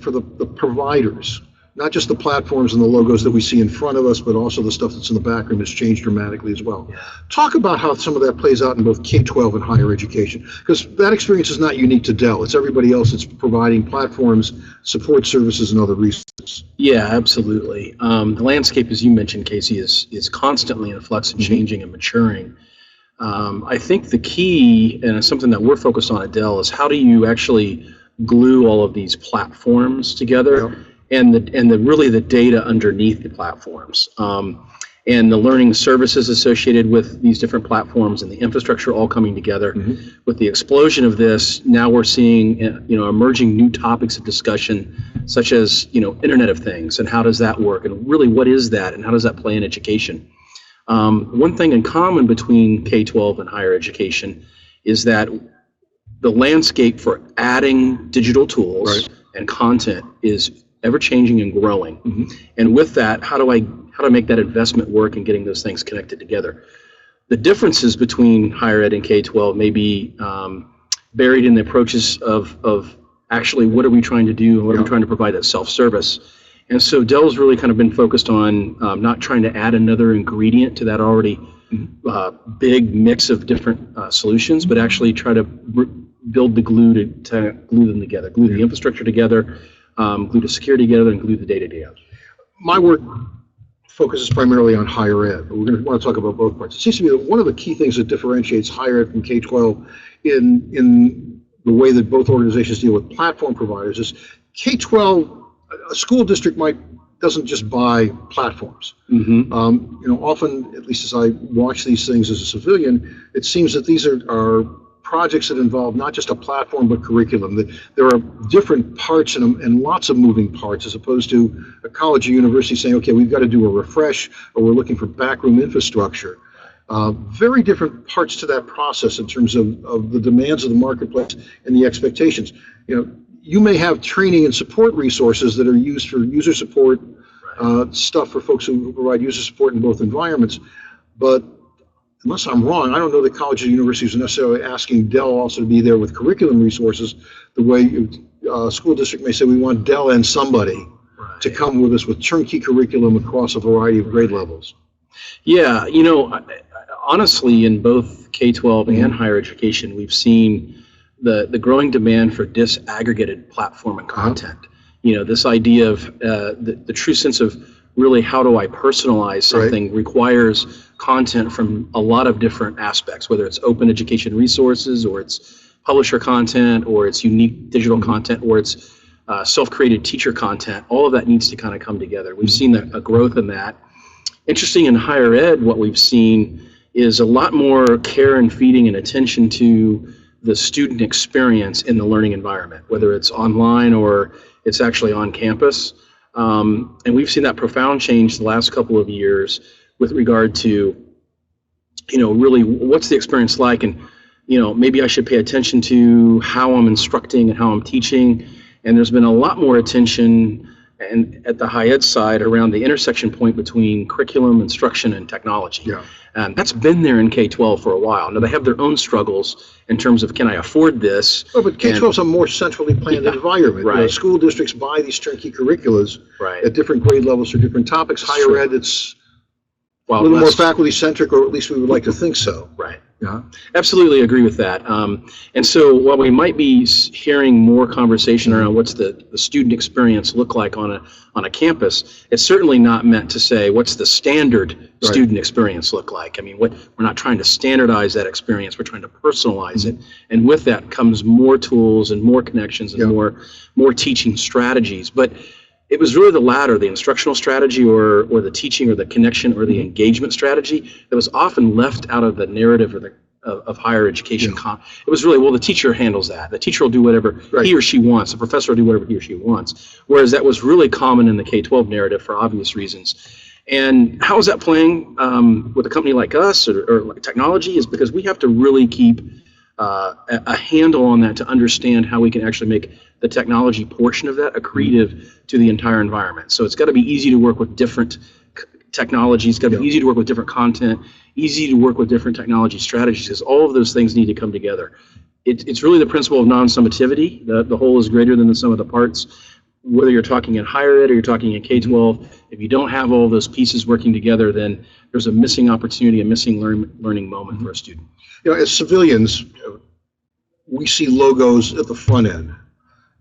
for the providers, not just the platforms and the logos that we see in front of us, but also the stuff that's in the background has changed dramatically as well. Talk about how some of that plays out in both K-12 and higher education, because that experience is not unique to Dell. It's everybody else that's providing platforms, support services, and other resources. Yeah, absolutely. The landscape, as you mentioned, Casey, is constantly in flux and changing and maturing. I think the key, and it's something that we're focused on at Dell, is how do you actually glue all of these platforms together, and really the data underneath the platforms, and the learning services associated with these different platforms and the infrastructure all coming together. With the explosion of this, now we're seeing emerging new topics of discussion, such as Internet of Things, and how does that work, and really what is that, and how does that play in education. One thing in common between K-12 and higher education is that the landscape for adding digital tools and content is ever changing and growing. And with that, how do I make that investment work and getting those things connected together? The differences between higher ed and K-12 may be buried in the approaches of actually what are we trying to do and what are we trying to provide as self-service. And so Dell's really kind of been focused on not trying to add another ingredient to that already big mix of different solutions, but actually try to build the glue to glue them together, glue the infrastructure together, glue the security together, and glue the data together. My work focuses primarily on higher ed, but we're going to want to talk about both parts. It seems to me that one of the key things that differentiates higher ed from K-12 in the way that both organizations deal with platform providers is K-12, a school district doesn't just buy platforms. Often, at least as I watch these things as a civilian, it seems that these are projects that involve not just a platform but curriculum. There are different parts and lots of moving parts, as opposed to a college or university saying, okay, we've got to do a refresh, or we're looking for backroom infrastructure. Very different parts to that process in terms of the demands of the marketplace and the expectations. You may have training and support resources that are used for user support, stuff for folks who provide user support in both environments, but unless I'm wrong, I don't know that colleges and universities are necessarily asking Dell also to be there with curriculum resources the way a school district may say we want Dell and somebody to come with us with turnkey curriculum across a variety of grade levels. Yeah, honestly, in both K-12 and higher education, we've seen the growing demand for disaggregated platform and content. This idea of the true sense of really how do I personalize something requires content from a lot of different aspects, whether it's open education resources, or it's publisher content, or it's unique digital content, or it's self-created teacher content. All of that needs to kind of come together. We've seen a growth in that. Interesting, in higher ed, what we've seen is a lot more care and feeding and attention to the student experience in the learning environment, whether it's online or it's actually on campus. And we've seen that profound change the last couple of years with regard to, really what's the experience like, and, maybe I should pay attention to how I'm instructing and how I'm teaching. And there's been a lot more attention and at the high ed side around the intersection point between curriculum, instruction, and technology. And that's been there in K-12 for a while. Now, they have their own struggles in terms of, can I afford this? Oh, but K-12 is a more centrally planned environment. School districts buy these turnkey curriculas at different grade levels for different topics. Higher ed, it's a little more faculty-centric, or at least we would like to think so. Absolutely agree with that. And so while we might be hearing more conversation around what's the student experience look like on a campus, it's certainly not meant to say what's the standard student experience look like. I mean, we're not trying to standardize that experience, we're trying to personalize it. And with that comes more tools and more connections and more teaching strategies. But it was really the latter, the instructional strategy or the teaching or the connection or the engagement strategy, that was often left out of the narrative of higher education. It was really, well, the teacher handles that. The teacher will do whatever he or she wants. The professor will do whatever he or she wants. Whereas that was really common in the K-12 narrative for obvious reasons. And how is that playing with a company like us or like technology, is because we have to really keep a handle on that to understand how we can actually make the technology portion of that accretive to the entire environment. So it's got to be easy to work with different technologies, it's got to be easy to work with different content, easy to work with different technology strategies, because all of those things need to come together. It's really the principle of non-summativity. The whole is greater than the sum of the parts. whether you're talking in higher ed or you're talking in K-12, if you don't have all those pieces working together, then there's a missing opportunity, a missing learning moment for a student. As civilians, we see logos at the front end,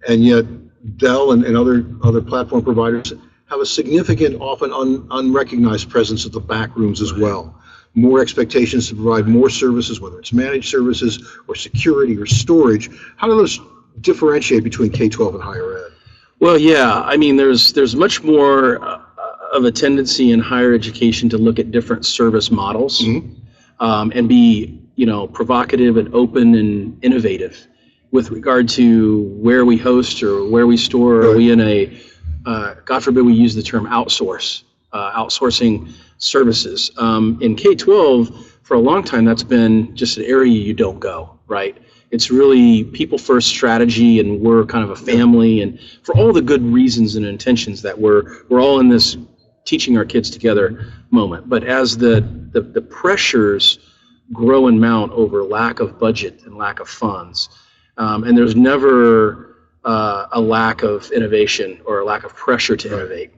and yet Dell and other platform providers have a significant, often unrecognized presence at the back rooms as well. More expectations to provide more services, whether it's managed services or security or storage. How do those differentiate between K-12 and higher ed? Well, yeah, I mean, there's much more of a tendency in higher education to look at different service models and be, provocative and open and innovative with regard to where we host or where we store. Are we in a, God forbid we use the term outsourcing services. In K-12, for a long time, that's been just an area you don't go, right? It's really people-first strategy, and we're kind of a family, and for all the good reasons and intentions that we're all in this teaching our kids together moment. But as the pressures grow and mount over lack of budget and lack of funds, and there's never a lack of innovation or a lack of pressure to innovate.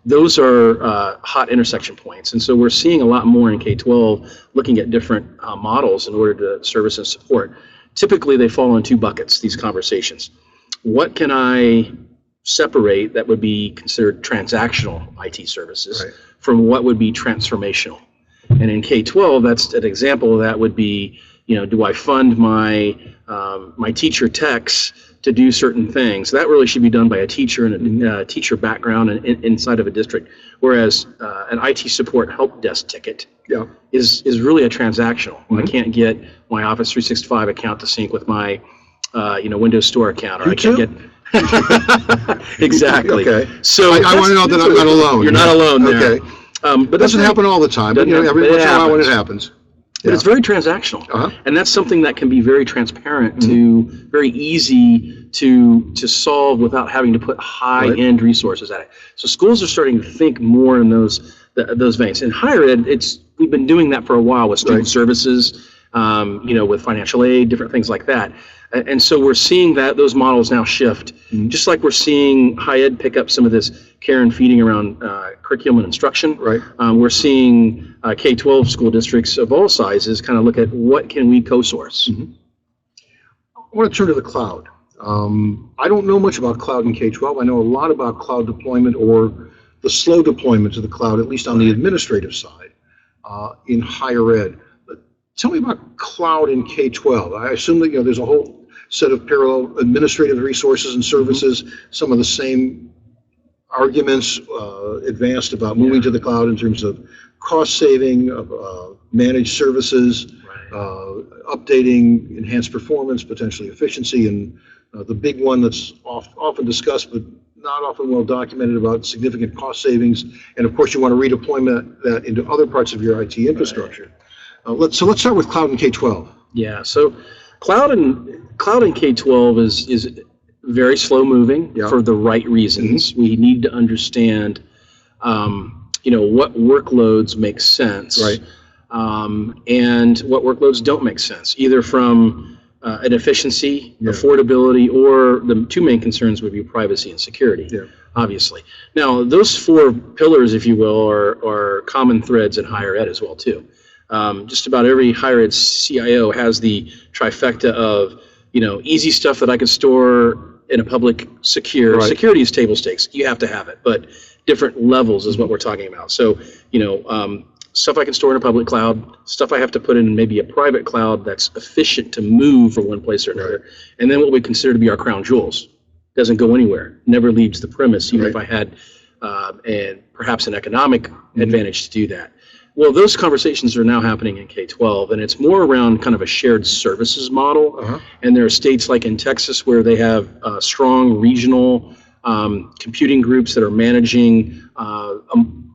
Those are hot intersection points. And so we're seeing a lot more in K-12 looking at different models in order to service and support. Typically, they fall in two buckets, these conversations. What can I separate that would be considered transactional IT services from what would be transformational? And in K-12, that's an example of that would be, do I fund my teacher techs to do certain things? That really should be done by a teacher and a teacher background and inside of a district. Whereas an IT support help desk ticket is really a transactional. I can't get my Office 365 account to sync with my Windows Store account, or I can't get exactly. Okay. So I want to know that I'm not alone. You're not alone there. Okay. But it doesn't happen all the time. But every once in a while when it happens. But it's very transactional, and that's something that can be very transparent to, very easy to solve without having to put high-end resources at it. So schools are starting to think more in those veins. In higher ed, we've been doing that for a while with student services, with financial aid, different things like that. And so we're seeing that those models now shift, just like we're seeing high ed pick up some of this care and feeding around curriculum and instruction. We're seeing K-12 school districts of all sizes kind of look at what can we co-source. I want to turn to the cloud. I don't know much about cloud in K-12. I know a lot about cloud deployment or the slow deployment to the cloud, at least on the administrative side, in higher ed. But tell me about cloud in K-12. I assume that there's a whole set of parallel administrative resources and services, some of the same arguments advanced about moving to the cloud in terms of cost saving, managed services, updating, enhanced performance, potentially efficiency, and the big one that's often discussed but not often well documented about significant cost savings. And of course, you want to redeploy that into other parts of your IT infrastructure. Let's start with cloud in K-12. Yeah. So cloud in K-12 is very slow moving for the right reasons. We need to understand, what workloads make sense, and what workloads don't make sense, either from an efficiency, affordability, or the two main concerns would be privacy and security, obviously. Now, those four pillars, if you will, are common threads in higher ed as well, too. Just about every higher ed CIO has the trifecta of, easy stuff that I could store in a public security is table stakes. You have to have it, but different levels is what we're talking about. So, stuff I can store in a public cloud, stuff I have to put in maybe a private cloud that's efficient to move from one place or another, and then what we consider to be our crown jewels. Doesn't go anywhere, never leaves the premise, even if I had and perhaps an economic advantage to do that. Well, those conversations are now happening in K-12, and it's more around kind of a shared services model. And there are states like in Texas where they have strong regional computing groups that are managing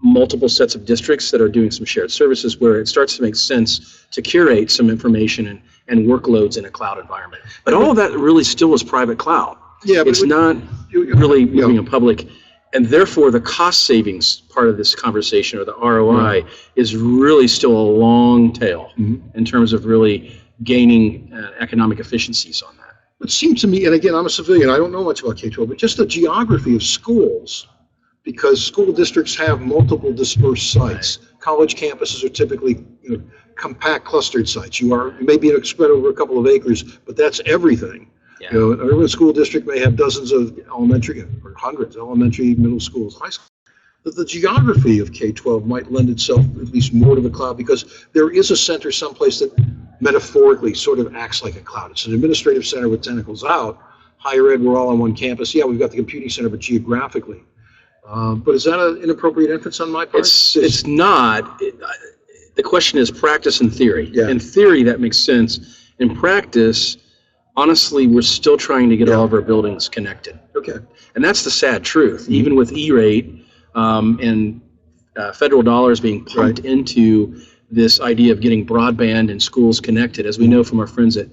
multiple sets of districts that are doing some shared services, where it starts to make sense to curate some information and workloads in a cloud environment. But all of that really still is private cloud. It's not really moving a public. And therefore, the cost savings part of this conversation, or the ROI, is really still a long tail in terms of really gaining economic efficiencies on that. it seems to me, and again, I'm a civilian, I don't know much about K-12, but just the geography of schools, because school districts have multiple dispersed sites. College campuses are typically, compact clustered sites. You may be spread over a couple of acres, but that's everything. Yeah. An urban school district may have dozens of elementary, or hundreds, elementary, middle schools, high schools. The geography of K-12 might lend itself at least more to the cloud, because there is a center someplace that metaphorically sort of acts like a cloud. It's an administrative center with tentacles out. Higher ed, we're all on one campus. Yeah, we've got the computing center, but geographically. But is that an inappropriate inference on my part? It's not. The question is practice and theory. Yeah. In theory, that makes sense. In practice, honestly, we're still trying to get all of our buildings connected. Okay. And that's the sad truth. Even with E-rate and federal dollars being pumped into this idea of getting broadband and schools connected, as we know from our friends at,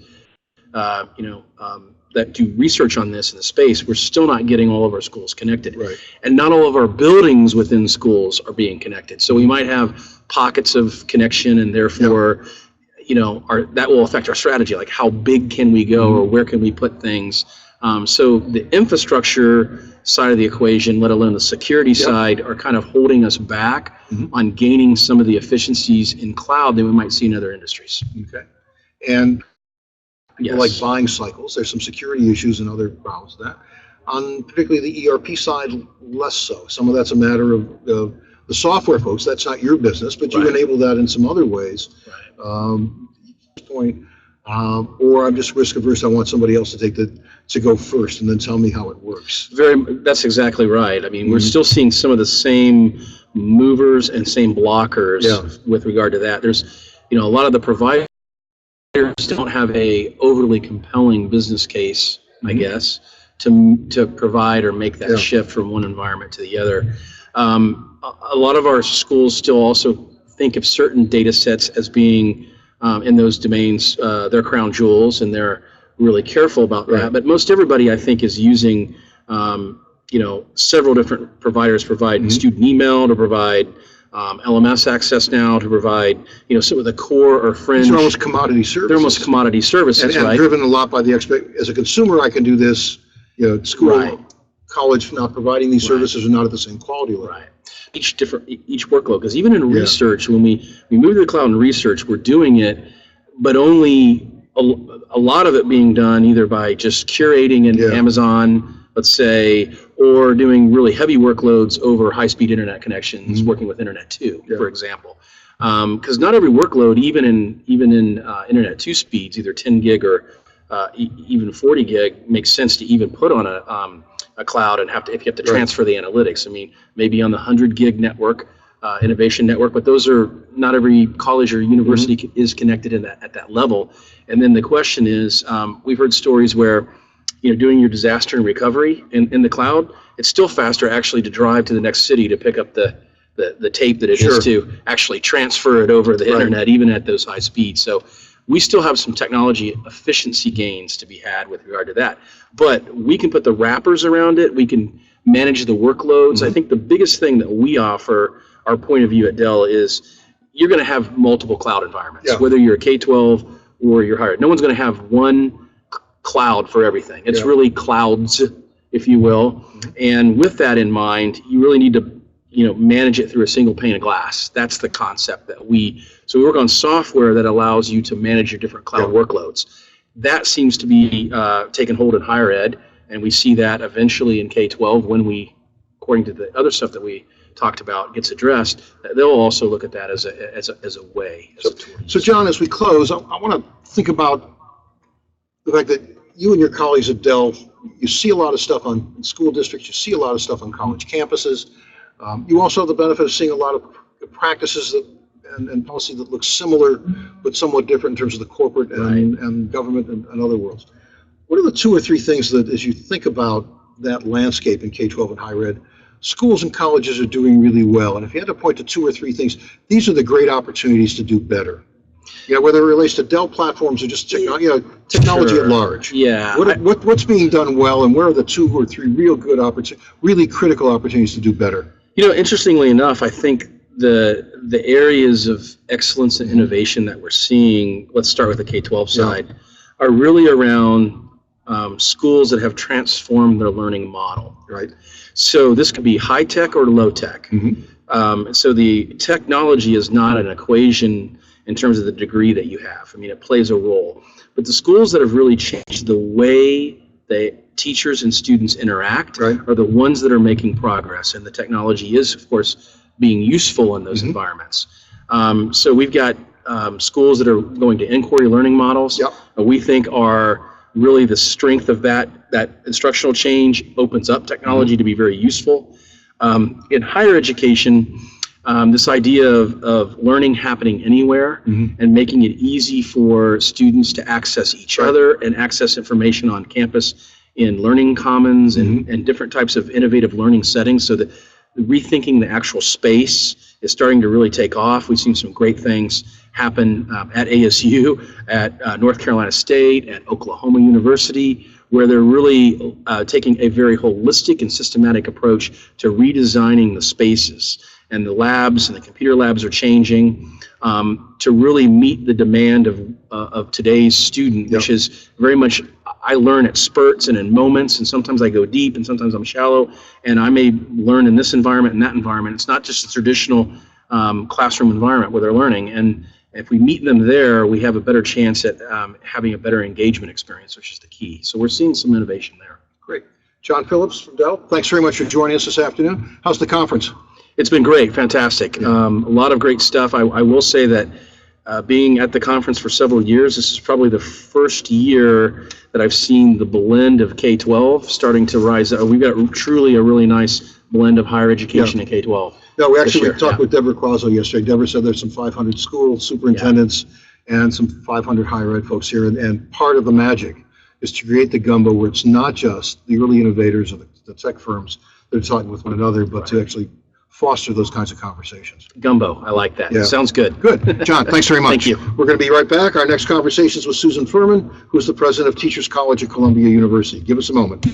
that do research on this in the space, we're still not getting all of our schools connected. Right. And not all of our buildings within schools are being connected. So we might have pockets of connection, and therefore, that will affect our strategy. Like, how big can we go, or where can we put things? So the infrastructure side of the equation, let alone the security side, are kind of holding us back on gaining some of the efficiencies in cloud that we might see in other industries. Okay. And like buying cycles, there's some security issues and other problems with that. On particularly the ERP side, less so. Some of that's a matter of the software folks. That's not your business, but you enable that in some other ways. Or I'm just risk averse. I want somebody else to go first and then tell me how it works. That's exactly right. I mean, we're still seeing some of the same movers and same blockers with regard to that. There's, a lot of the providers don't have a overly compelling business case, I guess, to provide or make that shift from one environment to the other. A lot of our schools still also think of certain data sets as being in those domains, their crown jewels, and they're really careful about that. But most everybody, I think, is using, several different providers provide student email, to provide LMS access now, to provide, some of the core or fringe. These are almost commodity services. They're almost commodity services, and driven a lot by the as a consumer, I can do this. School, college not providing these services are not at the same quality level. Right. Each workload, because even in research, when we move to the cloud in research, we're doing it, but only a lot of it being done either by just curating in Amazon, let's say, or doing really heavy workloads over high-speed internet connections, working with Internet 2, for example. Because not every workload, even in Internet 2 speeds, either 10 gig or even 40 gig, makes sense to even put on a cloud, and if you have to transfer the analytics. I mean, maybe on the 100 gig network, innovation network, but those are not every college or university is connected at that level. And then the question is, we've heard stories where, doing your disaster and recovery in the cloud, it's still faster actually to drive to the next city to pick up the tape that it is to actually transfer it over the internet, even at those high speeds. So we still have some technology efficiency gains to be had with regard to that. But we can put the wrappers around it. We can manage the workloads. I think the biggest thing that we offer, our point of view at Dell, is you're going to have multiple cloud environments, whether you're a K-12 or you're higher. No one's going to have one cloud for everything. It's really clouds, if you will. And with that in mind, you really need to manage it through a single pane of glass. That's the concept that we work on software that allows you to manage your different cloud workloads. That seems to be taking hold in higher ed, and we see that eventually in K-12 when we, according to the other stuff that we talked about, gets addressed. They'll also look at that as a way. So John, as we close, I want to think about the fact that you and your colleagues at Dell, you see a lot of stuff in school districts, you see a lot of stuff on college campuses. You also have the benefit of seeing a lot of practices and policy that looks similar but somewhat different in terms of the corporate and government and other worlds. What are the 2 or 3 things that, as you think about that landscape in K-12 and higher ed, schools and colleges are doing really well? And if you had to point to 2 or 3 things, these are the great opportunities to do better. Whether it relates to Dell platforms or just technology at large. Yeah. What's being done well, and where are the 2 or 3 real good really critical opportunities to do better? Interestingly enough, I think the areas of excellence and innovation that we're seeing, let's start with the K-12 side, are really around schools that have transformed their learning model. Right. So this could be high tech or low tech. So the technology is not an equation in terms of the degree that you have. I mean, it plays a role. But the schools that have really changed the way teachers and students interact are the ones that are making progress. And the technology is, of course, being useful in those environments. So we've got schools that are going to inquiry learning models. We think are really the strength of that instructional change opens up technology to be very useful. In higher education, this idea of learning happening anywhere and making it easy for students to access each other and access information on campus in learning commons and different types of innovative learning settings, so that rethinking the actual space is starting to really take off. We've seen some great things happen at ASU, at North Carolina State, at Oklahoma University, where they're really taking a very holistic and systematic approach to redesigning the spaces. And the labs and the computer labs are changing to really meet the demand of today's student, which is very much, I learn at spurts and in moments, and sometimes I go deep and sometimes I'm shallow, and I may learn in this environment and that environment. It's not just a traditional classroom environment where they're learning. And if we meet them there, we have a better chance at having a better engagement experience, which is the key. So we're seeing some innovation there. Great. John Phillips from Dell, thanks very much for joining us this afternoon. How's the conference? It's been great, fantastic. A lot of great stuff. I will say that being at the conference for several years, this is probably the first year that I've seen the blend of K-12 starting to rise. We've got truly a really nice blend of higher education in K-12. No, we talked with Deborah Quazzo yesterday. Deborah said there's some 500 school superintendents and some 500 higher ed folks here. And part of the magic is to create the gumbo where it's not just the early innovators or the tech firms that are talking with one another, but to actually foster those kinds of conversations. Gumbo, I like that. Sounds good. Good. John, thanks very much. Thank you. We're going to be right back. Our next conversation is with Susan Furman, who's the president of Teachers College at Columbia University. Give us a moment.